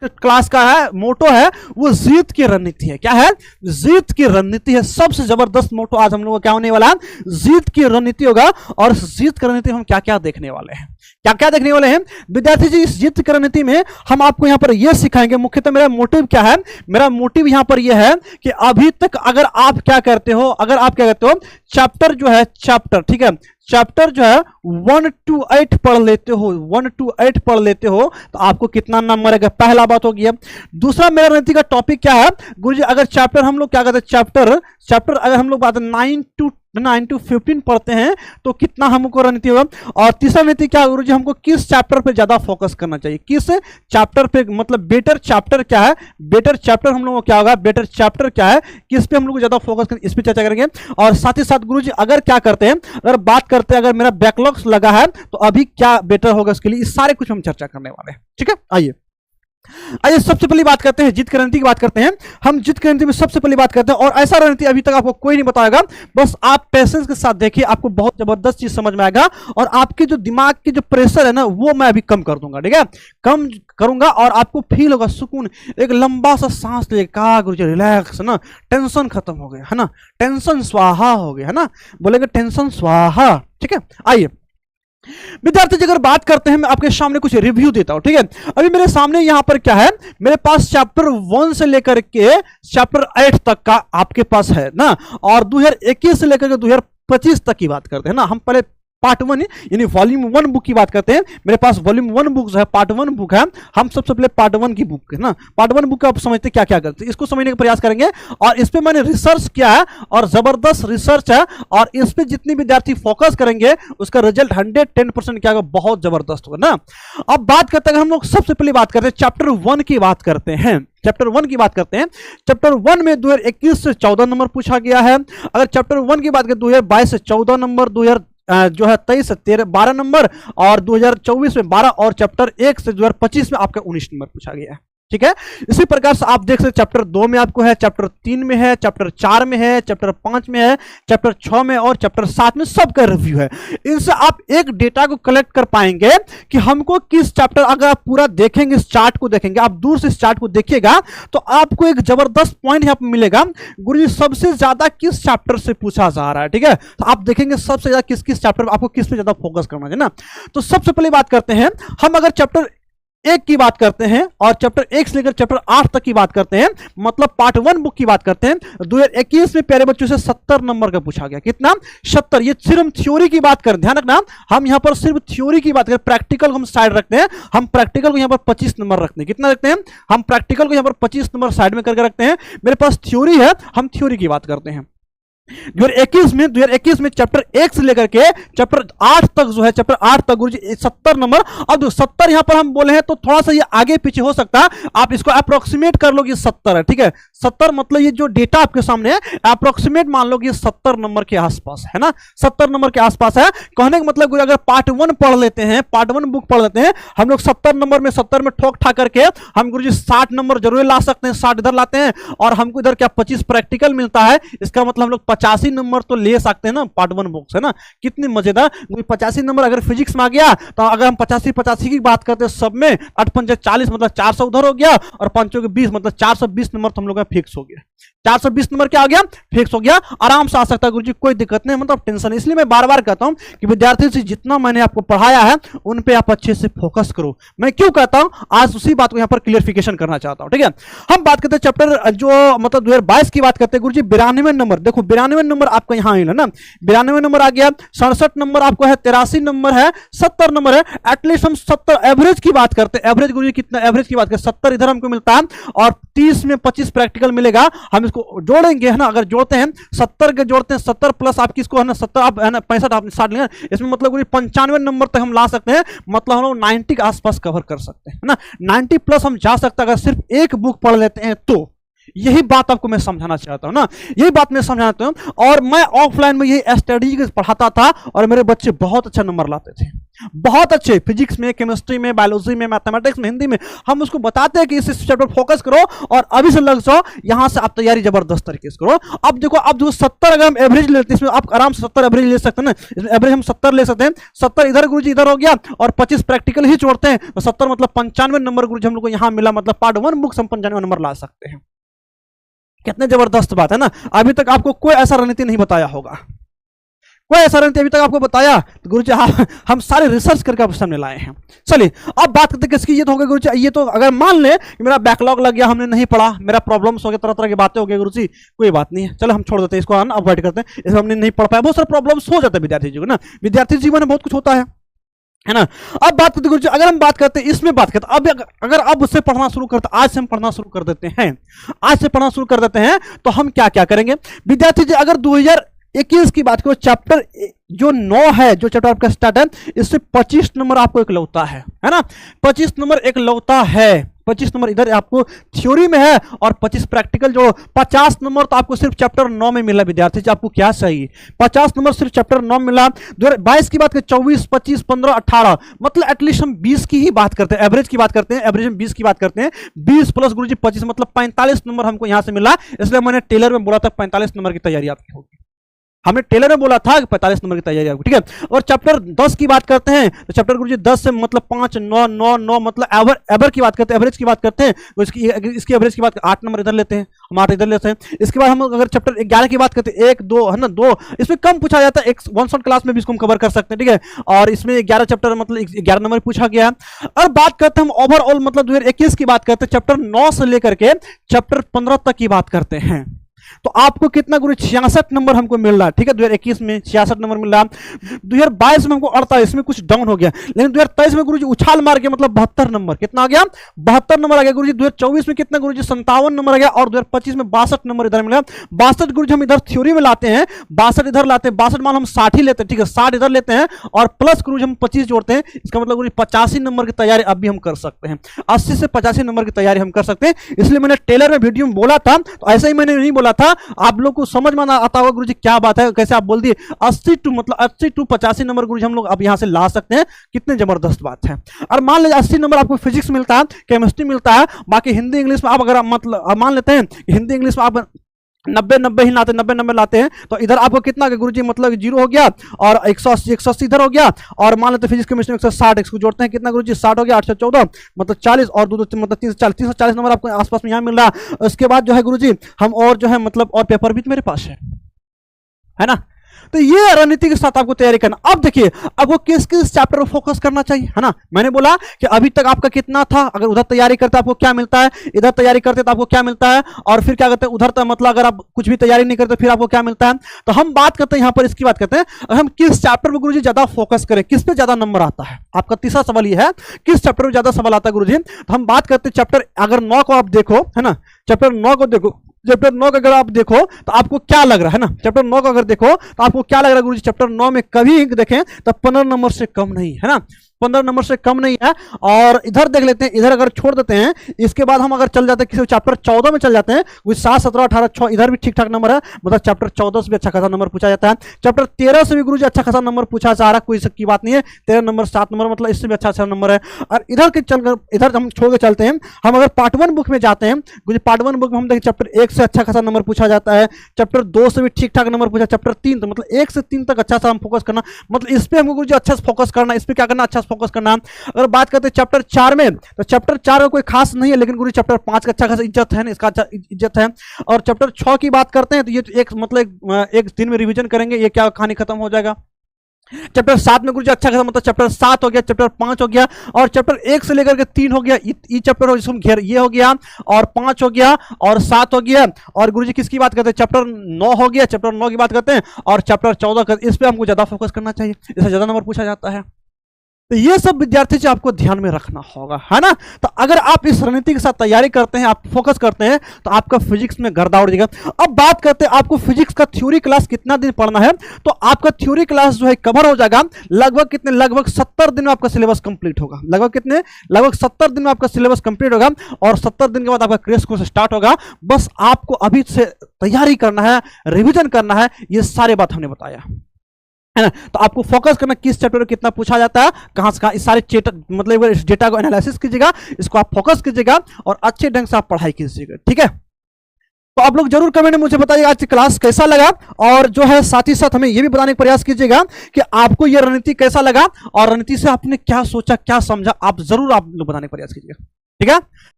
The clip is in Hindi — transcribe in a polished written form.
क्लास का है मोटो है वो जीत की रणनीति है। क्या है? जीत की रणनीति है। सबसे जबरदस्त मोटो आज हम लोगों का क्या होने वाला है? जीत की रणनीति होगा। और जीत की रणनीति हम क्या क्या देखने वाले हैं, क्या क्या देखने वाले हैं विद्यार्थी जी? इस जीत की रणनीति में हम आपको यहां पर यह सिखाएंगे। मुख्यतः मेरा मोटिव क्या है? मेरा मोटिव यहां पर यह है कि अभी तक अगर आप क्या करते हो, अगर आप क्या करते हो, चैप्टर जो है, चैप्टर, ठीक है, चैप्टर जो है 1 to 8 पढ़ लेते हो, 1 to 8 पढ़ लेते हो तो आपको कितना नंबर है? पहला बात हो गया। दूसरा मेरा रणनीति का टॉपिक क्या है गुरुजी? अगर चैप्टर हम लोग क्या करते हैं, चैप्टर अगर हम लोग बात 9 to 15 पढ़ते हैं तो कितना हमको रणनीति होगा? और तीसरा रणनीति क्या गुरुजी? हमको किस चैप्टर पे ज्यादा फोकस करना चाहिए, किस चैप्टर पे, मतलब बेटर चैप्टर क्या है, बेटर चैप्टर हम लोगों को क्या होगा, बेटर चैप्टर क्या है, किस पे हम लोग ज्यादा फोकस करें, इस पे चर्चा करेंगे। और साथ ही साथ गुरुजी अगर क्या करते हैं, अगर बात करते हैं अगर मेरा बैकलॉग्स लगा है तो अभी क्या बेटर होगा उसके लिए, इस सारे कुछ हम चर्चा करने वाले हैं। ठीक है, आइए सबसे पहली बात करते हैं जीत की रणनीति की बात करते हैं। हम जीत की रणनीति में सबसे पहली बात करते हैं, और ऐसा रणनीति अभी तक आपको कोई नहीं बताएगा, बस आप पेशेंस के साथ देखिए, आपको बहुत जबरदस्त चीज समझ में आएगा। और आपके जो दिमाग के जो प्रेशर है ना वो मैं अभी कम कर दूंगा, ठीक है, कम करूंगा, और आपको फील होगा सुकून, एक लंबा सा सांस लेगा, गुरुजी रिलैक्स, है ना, टेंशन खत्म हो गया, है ना, टेंशन स्वाहा हो गया, है ना, बोलेंगे टेंशन स्वाहा। ठीक है, आइए विद्यार्थी जी अगर बात करते हैं, मैं आपके सामने कुछ रिव्यू देता हूं। ठीक है, अभी मेरे सामने यहां पर क्या है, मेरे पास चैप्टर 1 से लेकर के चैप्टर 8 तक का आपके पास है ना, और 2021 से लेकर के 2025 तक की बात करते हैं ना। हम पहले पार्ट 1 यानी वॉल्यूम 1 बुक की बात करते हैं। मेरे पास वॉल्यूम 1 बुक जो है, पार्ट 1 बुक है, हम सबसे पहले पार्ट 1 की बुक है ना, पार्ट 1 बुक का आप समझते क्या क्या करते हैं, इसको समझने का प्रयास करेंगे। और इस पे मैंने रिसर्च किया है और जबरदस्त रिसर्च है, और इस पे जितने विद्यार्थी फोकस करेंगे उसका रिजल्ट 110% क्या होगा, बहुत जबरदस्त होगा ना। अब बात करते हैं, हम लोग सबसे पहले बात करते हैं चैप्टर 1 की बात करते हैं। चैप्टर 1 की बात करते हैं। चैप्टर 1 में 2021 से 14 नंबर पूछा गया है। अगर चैप्टर 1 की बात करें 2022 से 14 नंबर, 2023 से 12 नंबर, और 2024 में 12, और चैप्टर 1 से 2025 में आपका 19 नंबर पूछा गया है। ठीक है, इसी प्रकार से आप देख सकते चैप्टर 2 में आपको है, चैप्टर 3 में है, चैप्टर 4 में है, चैप्टर 5 में है, चैप्टर 6 में और चैप्टर 7 में सबका रिव्यू है। इनसे आप एक डेटा को कलेक्ट कर पाएंगे कि हमको किस चैप्टर, अगर आप पूरा देखेंगे, इस चार्ट को देखेंगे, आप दूर से इस चार्ट को देखिएगा तो आपको एक जबरदस्त पॉइंट यहाँ पर मिलेगा, गुरुजी सबसे ज्यादा किस चैप्टर से पूछा जा रहा है। ठीक है, तो आप देखेंगे सबसे ज्यादा किस किस चैप्टर, आपको किस पे ज्यादा फोकस करना है ना। तो सबसे पहले बात करते हैं हम, अगर चैप्टर 1 की बात करते हैं और चैप्टर 1 से लेकर चैप्टर 8 तक की बात करते हैं, मतलब पार्ट 1 बुक की बात करते हैं, 2021 में प्यारे बच्चों से 70 नंबर का पूछा गया। कितना? 70। ये सिर्फ हम थ्योरी की बात करें, ध्यान रखना, हम यहां पर सिर्फ थ्योरी की बात करें, प्रैक्टिकल को हम साइड रखते हैं, हम प्रैक्टिकल को यहां पर 25 नंबर रखते हैं। कितना रखते हैं? हम प्रैक्टिकल को यहां पर 25 नंबर साइड में करके रखते हैं। मेरे पास थ्योरी है, हम थ्योरी की बात करते हैं। 2021 में चैप्टर 1 से लेकर के चैप्टर 8 तक जो है, चैप्टर 8 तक गुरुजी 70 नंबर। अब 70 यहां पर हम बोले हैं तो थोड़ा सा ये आगे पीछे हो सकता है, आप इसको अप्रोक्सीमेट कर लो कि 70 है। ठीक है, 70 मतलब ये जो डेटा आपके सामने है, अप्रोक्सीमेट मान लो कि 70 नंबर के आसपास है ना, 70 नंबर के आसपास है। कहने का मतलब अगर पार्ट 1 पढ़ लेते हैं, पार्ट 1 बुक पढ़ लेते हैं हम लोग, 70 नंबर में 70 में ठोक ठा करके हम गुरुजी 60 नंबर जरूर ला सकते हैं, 60 इधर लाते हैं, और हमको इधर क्या 25 प्रैक्टिकल मिलता है। इसका मतलब हम लोग 85 नंबर तो ले सकते हैं ना, पार्ट 1 बुक्स है ना। कितनी मजेदार, 85 नंबर अगर फिजिक्स में आ गया तो अगर हम 85 की बात करते हैं सब में, 8 पंजे 40 मतलब 400 उधर हो गया, और 5 के 20 मतलब 420 नंबर तो हम लोग का फिक्स हो गया। 420 नंबर क्या हो गया? फिक्स हो गया, आराम से आ सकता है गुरुजी, कोई दिक्कत नहीं, मतलब टेंशन। इसलिए मैं बार बार कहता हूं कि विद्यार्थी से जितना मैंने आपको पढ़ाया है उन पे आप अच्छे से फोकस करो। मैं क्यों कहता हूं, आज उसी बात को यहां पर क्लियरिफिकेशन करना चाहता हूं। ठीक है, हम बात करते हैं चैप्टर जो मतलब 2022 की बात करते हैं गुरुजी, 92 नंबर। देखो 92 नंबर आपका यहां है ना, 92 नंबर आ गया, 67 नंबर आपको है, 83 नंबर है, 70 नंबर है। एटलीस्ट हम 70 एवरेज की बात करते हैं, एवरेज गुरुजी कितना एवरेज की बात करें, 70 इधर हमको मिलता है, और 30 में 25 प्रैक्टिकल मिलेगा। हम इसको जोड़ेंगे है ना, अगर जोड़ते हैं 70 के जोड़ते हैं, 70 प्लस आप किसको है ना, 70 आप है ना 65 आप 60 लेंगे, इसमें मतलब 95 नंबर तक हम ला सकते हैं, मतलब हम लोग 90 के आसपास कवर कर सकते हैं ना, 90 प्लस हम जा सकते हैं अगर सिर्फ एक बुक पढ़ लेते हैं तो। यही बात आपको मैं समझाना चाहता हूं ना, यही बात मैं समझाना चाहता हूं। और मैं ऑफलाइन में यही स्टडी पढ़ाता था और मेरे बच्चे बहुत अच्छा नंबर लाते थे, बहुत अच्छे, फिजिक्स में, केमिस्ट्री में, बायोलॉजी में, मैथमेटिक्स में, हिंदी में। हम उसको बताते हैं कि इस चैप्टर पर फोकस करो और अभी से लग जाओ, यहां से आप तैयारी जबरदस्त तरीके से करो। अब देखो, अब जो 70 अगर हम एवरेज लेते हैं, इसमें आप आराम से 70 एवरेज ले सकते हैं ना, एवरेज हम 70 ले सकते हैं। 70 इधर गुरुजी इधर हो गया और 25 प्रैक्टिकल ही जोड़ते हैं तो 70 मतलब 95 नंबर गुरुजी हम लोग को यहां मिला, मतलब पार्ट 1 बुक से हम 95 नंबर ला सकते हैं। कितने जबरदस्त बात है ना। अभी तक आपको कोई ऐसा रणनीति नहीं बताया होगा, कोई ऐसा रणनीति अभी तक आपको बताया तो गुरुजी हम सारे रिसर्च करके आपके सामने लाए हैं। चलिए अब बात करते हैं किसकी। ये तो हो गया गुरुजी, ये तो अगर मान ले कि मेरा बैकलॉग लग गया, हमने नहीं पढ़ा, मेरा प्रॉब्लम्स हो गया, तरह तरह की बातें हो गई गुरुजी, कोई बात नहीं है, चलो हम छोड़ देते हैं इसको, अवॉइड करते हैं, इसमें हमने नहीं पढ़ पाया, बहुत सारे प्रॉब्लम्स हो जाते हैं विद्यार्थी जीवन ना, विद्यार्थी जीवन में बहुत कुछ होता है ना। अब बात करते गुरुजी, अगर हम बात करते हैं इसमें बात करते, अब अगर अब उससे पढ़ना शुरू करते, आज से हम पढ़ना शुरू कर देते हैं, आज से पढ़ना शुरू कर देते हैं, तो हम क्या क्या करेंगे विद्यार्थी जी। अगर 2021 की बात करो, चैप्टर जो 9 है, जो चैप्टर आपका स्टार्ट है, इससे 25 नंबर आपको एक लौता है ना, 25 नंबर एक लौता है। 25 नंबर इधर आपको थ्योरी में है और 25 प्रैक्टिकल, जो 50 नंबर तो आपको सिर्फ चैप्टर 9 में मिला विद्यार्थी जी। आपको क्या चाहिए, 50 नंबर सिर्फ चैप्टर 9 में मिला। 2022 की बात करें, 24, 25, 15, 18, मतलब एटलीस्ट हम 20 की ही बात करते हैं, एवरेज की बात करते हैं, एवरेज में 20 की बात करते हैं। 20 प्लस गुरुजी 25 मतलब 45 नंबर हमको यहां से मिला। इसलिए मैंने टेलर में बोला था 45 नंबर की तैयारी आपकी होगी, हमने टेलर में बोला था कि 45 नंबर की तैयारी आपको, ठीक है। और चैप्टर 10 की बात करते हैं तो चैप्टर गुरुजी 10 से मतलब 5, 9, 9, 9 मतलब एवर की बात करते हैं, एवरेज की बात करते हैं तो इसकी एवरेज की बात 8 नंबर इधर लेते हैं, हम 8 इधर लेते हैं। इसके बाद हम अगर चैप्टर 11 की बात करते हैं, 1, 2 है ना, 2 इसमें कम पूछा जाता है, एक 1 शॉट क्लास में भी इसको हम कवर कर सकते हैं, ठीक है। और इसमें 11 चैप्टर मतलब 11 नंबर पूछा गया है। और बात करते हैं हम ओवरऑल, मतलब 2021 की बात करते हैं, चैप्टर 9 से लेकर के चैप्टर 15 तक की बात करते हैं, तो आपको कितना गुरु 66 नंबर हमको मिल रहा है, ठीक है। 2021 में 66 नंबर मिल रहा है। 2022 में हमको 48 में कुछ डाउन हो गया, लेकिन 2023 में गुरुजी उछाल मार के मतलब 72 नंबर, कितना आ गया 72 नंबर आ गया गुरुजी। 2024 में कितना गुरुजी 57 नंबर आ गया और 2025 में 62 नंबर इधर मिला। 62 गुरुजी हम इधर थ्योरी में लाते हैं, 62 इधर लाते हैं, 62 मान हम 60 ही लेते हैं, ठीक है, 60 इधर लेते हैं और प्लस गुरुजी हम 25 जोड़ते हैं। इसका मतलब गुरुजी 85 नंबर की तैयारी अब भी हम कर सकते हैं, 80 से 85 नंबर की तैयारी हम कर सकते हैं। इसलिए मैंने टेलर में वीडियो में बोला था, तो ऐसा ही मैंने नहीं बोला था, आप लोग को समझ में आता होगा गुरुजी क्या बात है, कैसे आप बोल दिए 80 टू मतलब 80 टू 85 नंबर गुरुजी हम लोग अब यहां से ला सकते हैं, कितने जबरदस्त बात है। और मान लीजिए 80 नंबर आपको फिजिक्स मिलता है, केमिस्ट्री मिलता है, बाकी हिंदी इंग्लिश में आप अगर मतलब मान लेते हैं हिंदी इंग्लिश में आप 90 ही लाते, 90 लाते हैं, तो इधर आपको कितना गुरुजी मतलब 0 हो गया और 180 इधर हो गया। और मान लेते फिजिक्स केमिस्ट्री में 160, इसको जोड़ते हैं कितना गुरुजी 60 हो गया, 814 मतलब 40 और 2 मतलब 340 नंबर आपको आसपास में यहाँ मिल रहा है। उसके बाद जो है गुरुजी हम और जो है मतलब और पेपर भी तो मेरे पास है ना। तो ये रणनीति के साथ आपको तैयारी करना। अब देखिए आपको किस किस चैप्टर पर फोकस करना चाहिए, है ना। मैंने बोला कि अभी तक आपका कितना था, अगर उधर तैयारी करते आपको क्या मिलता है, इधर तैयारी करते तो आपको क्या मिलता है, और फिर क्या करते हैं उधर तक मतलब अगर आप कुछ भी तैयारी नहीं करते फिर आपको क्या मिलता है। तो हम बात करते हैं यहाँ पर, इसकी बात करते हैं हम किस चैप्टर पर गुरुजी ज्यादा फोकस करें, किस पे ज्यादा नंबर आता है। आपका तीसरा सवाल ये है किस चैप्टर में ज्यादा सवाल आता है गुरुजी। तो हम बात करते हैं चैप्टर अगर 9 को आप देखो, है ना, चैप्टर 9 को देखो, चैप्टर 9 का अगर आप देखो तो आपको क्या लग रहा है ना, चैप्टर 9 का अगर देखो तो आपको क्या लग रहा है गुरुजी, चैप्टर 9 में कभी देखें तो 15 नंबर से कम नहीं है ना, 15 नंबर से कम नहीं है। और इधर देख लेते हैं, इधर अगर छोड़ देते हैं, इसके बाद हम अगर चल जाते हैं किसी चैप्टर 14 में चल जाते हैं, 7, 17, 18, 6 इधर भी ठीक ठाक नंबर है, मतलब चैप्टर 14 से भी अच्छा खासा नंबर पूछा जाता है। चैप्टर 13 से भी गुरुजी अच्छा खासा नंबर पूछा जा रहा है, कोई की बात नहीं है, 13 नंबर 7 नंबर मतलब इससे भी अच्छा नंबर है। और इधर के चलकर इधर हम छोड़ के चलते हैं, हम अगर पार्ट 1 बुक में जाते हैं गुरुजी, पार्ट 1 बुक में हम देखिए चैप्टर 1 से अच्छा खासा नंबर पूछा जाता है, चैप्टर 2 से भी ठीक ठाक नंबर पूछा, चैप्टर 3 तो मतलब 1 से 3 तक अच्छा सा हम फोकस करना, मतलब इस पे हमको गुरुजी अच्छा से फोकस करना, इस पे क्या करना अच्छा से फोकस करना। अगर बात करते हैं चैप्टर 4 में तो चैप्टर 4 का कोई खास नहीं है, लेकिन गुरु चैप्टर 5 का अच्छा खासा इज्जत है ना, इसका अच्छा इज्जत है। और चैप्टर 6 की बात करते हैं तो ये तो एक मतलब एक दिन में रिवीजन करेंगे, ये क्या कहानी खत्म हो जाएगा। चैप्टर 7 में गुरु जी अच्छा खासा मतलब चैप्टर 7 हो गया, चैप्टर 5 हो गया और चैप्टर 1 से लेकर के 3 हो गया, ई चैप्टर हो जिसको घेर ये हो गया और 5 हो गया और 7 हो गया। और गुरु जी किसकी बात करते हैं, चैप्टर 9 हो गया, चैप्टर 9 की बात करते हैं और चैप्टर 14 इस पे हमको ज्यादा फोकस करना चाहिए, इससे ज्यादा नंबर पूछा जाता है। तो ये सब विद्यार्थी जी आपको ध्यान में रखना होगा, है ना। तो अगर आप इस रणनीति के साथ तैयारी करते हैं, आप फोकस करते हैं, तो आपका फिजिक्स में गर्दा उड़ जाएगा। अब बात करते हैं आपको फिजिक्स का थ्योरी क्लास कितना दिन पढ़ना है। तो आपका थ्योरी क्लास जो है कवर हो जाएगा लगभग कितने, लगभग 70 दिन में आपका सिलेबस कंप्लीट होगा। लगभग कितने, लगभग 70 दिन में आपका सिलेबस कंप्लीट होगा और 70 दिन के बाद आपका क्रैश कोर्स स्टार्ट होगा। बस आपको अभी से तैयारी करना है, रिविजन करना है, ये सारे बात हमने बताया, है ना। तो आपको फोकस करना किस चैप्टर में कितना पूछा जाता है, कहां से कहां, इस सारे मतलब इस डेटा को एनालिसिस कीजिएगा, इसको आप फोकस कीजिएगा और अच्छे ढंग से आप पढ़ाई कीजिएगा, ठीक है। तो आप लोग जरूर कमेंट में मुझे बताइएगा आज की क्लास कैसा लगा, और जो है साथ ही साथ हमें यह भी बताने का प्रयास कीजिएगा कि आपको यह रणनीति कैसा लगा और रणनीति से आपने क्या सोचा, क्या समझा, आप जरूर आप लोग बताने का प्रयास कीजिएगा, ठीक है।